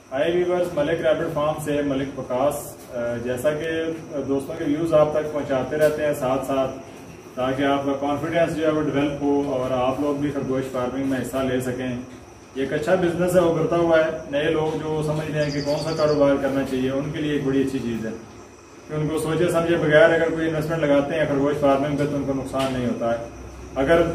हाय viewers, Malik rabbit farm से मलिक वकास। जैसा कि दोस्तों के व्यूज़ आप तक पहुंचाते रहते हैं साथ साथ, ताकि आपका कॉन्फिडेंस जो है वो डेवलप हो और आप लोग भी खरगोश फार्मिंग में हिस्सा ले सकें। ये एक अच्छा बिजनेस है, उभरता हुआ है। नए लोग जो समझते हैं कि कौन सा कारोबार करना चाहिए, उनके लिए एक बड़ी अच्छी चीज़ है कि उनको सोचे समझे बगैर अगर कोई इन्वेस्टमेंट लगाते हैं खरगोश फार्मिंग पे तो उनको नुकसान नहीं होता है, अगर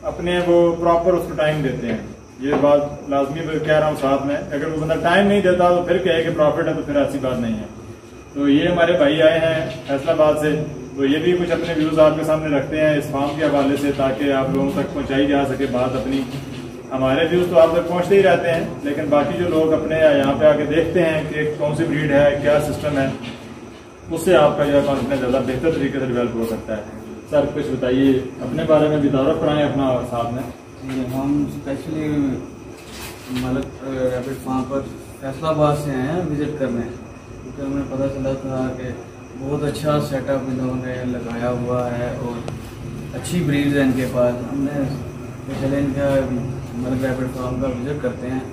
अपने वो प्रॉपर उसको टाइम देते हैं। ये बात लाजमी कह रहा हूँ साथ में, अगर वो बंदा टाइम नहीं देता तो फिर कहे कि प्रॉफिट है तो फिर ऐसी बात नहीं है। तो ये हमारे भाई आए हैं फैसलाबाद से, तो ये भी कुछ अपने व्यूज़ आपके सामने रखते हैं इस फार्म के हवाले से, ताकि आप लोगों तक पहुँचाई जा सके बात अपनी। हमारे व्यूज़ तो आप तक पहुँचते ही रहते हैं, लेकिन बाकी जो लोग अपने यहाँ पे आके देखते हैं कि कौन सी ब्रीड है, क्या सिस्टम है, उससे आपका जो है कॉन्फिडेंस ज़्यादा बेहतर तरीके से डेवलप हो सकता है। सर कुछ बताइए अपने बारे में भी, तारुफ कराएं अपना और साथ में। हम स्पेशली मलिक रैबिट फार्म पर फैसलाबाद से आए हैं विज़िट करने, क्योंकि हमें पता चला था कि बहुत अच्छा सेटअप इन्होंने लगाया हुआ है और अच्छी ब्रीड्स है इनके पास। हमने चले इनका मलिक रैबिट फार्म का विज़िट करते हैं,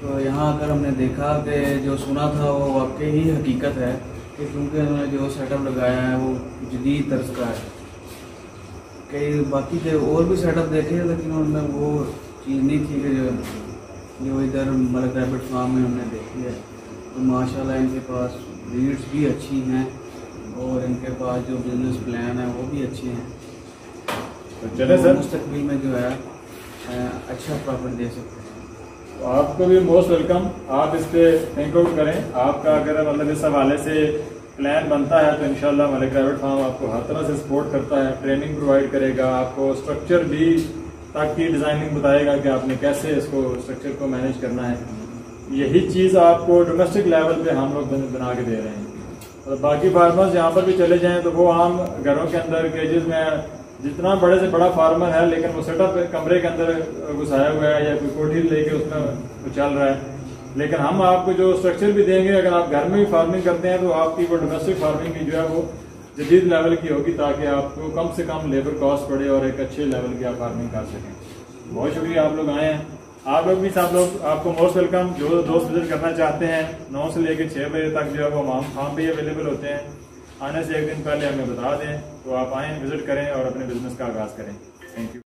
तो यहाँ आकर हमने देखा कि जो सुना था वो वाकई ही हकीकत है कि क्योंकि उन्होंने जो सेटअप लगाया है वो जदीद तर्ज का है। कई बाकी के और भी सेटअप देखे, लेकिन उनमें वो चीज़ नहीं थी कि जो इधर मलिक रैबिट फार्म में हमने देखी है। तो माशाल्लाह इनके पास ब्रीड्स भी अच्छी हैं और इनके पास जो बिजनेस प्लान है वो भी अच्छे हैं। तो चले सर, मुस्तकबिल में जो है अच्छा प्रॉफिट दे सकते हैं। तो आपको भी मोस्ट वेलकम। आप इस पे थिंक आउट करें। आपका अगर मतलब इस हवाले से प्लान बनता है तो इंशाल्लाह मलिक रैबिट फार्म आपको हर तरह से सपोर्ट करता है, ट्रेनिंग प्रोवाइड करेगा, आपको स्ट्रक्चर भी तक की डिजाइनिंग बताएगा कि आपने कैसे इसको स्ट्रक्चर को मैनेज करना है। यही चीज़ आपको डोमेस्टिक लेवल पे हम लोग बना के दे रहे हैं। और बाकी फार्मर्स जहाँ पर भी चले जाएं तो वो आम घरों के अंदर केजेस में, जितना बड़े से बड़ा फार्मर है लेकिन वो सेटअप कमरे के अंदर घुसाया हुआ है या कोई कोठी लेके उसमें चल रहा है, लेकिन हम आपको जो स्ट्रक्चर भी देंगे, अगर आप घर में भी फार्मिंग करते हैं तो आपकी वो डोमेस्टिक फार्मिंग की जो है वो जदीद लेवल की होगी, ताकि आपको कम से कम लेबर कॉस्ट पड़े और एक अच्छे लेवल की आप फार्मिंग कर सकें। बहुत शुक्रिया आप लोग आए हैं। आप लोग भी सब लोग आपको मोस्ट वेलकम। जो दोस्त विजिट करना चाहते हैं 9 से लेकर 6 बजे तक जो है वो फार्म पे ही अवेलेबल होते हैं। आने से एक दिन पहले हमें बता दें तो आप आएँ, विजिट करें और अपने बिजनेस का आगाज़ करें। Thank you.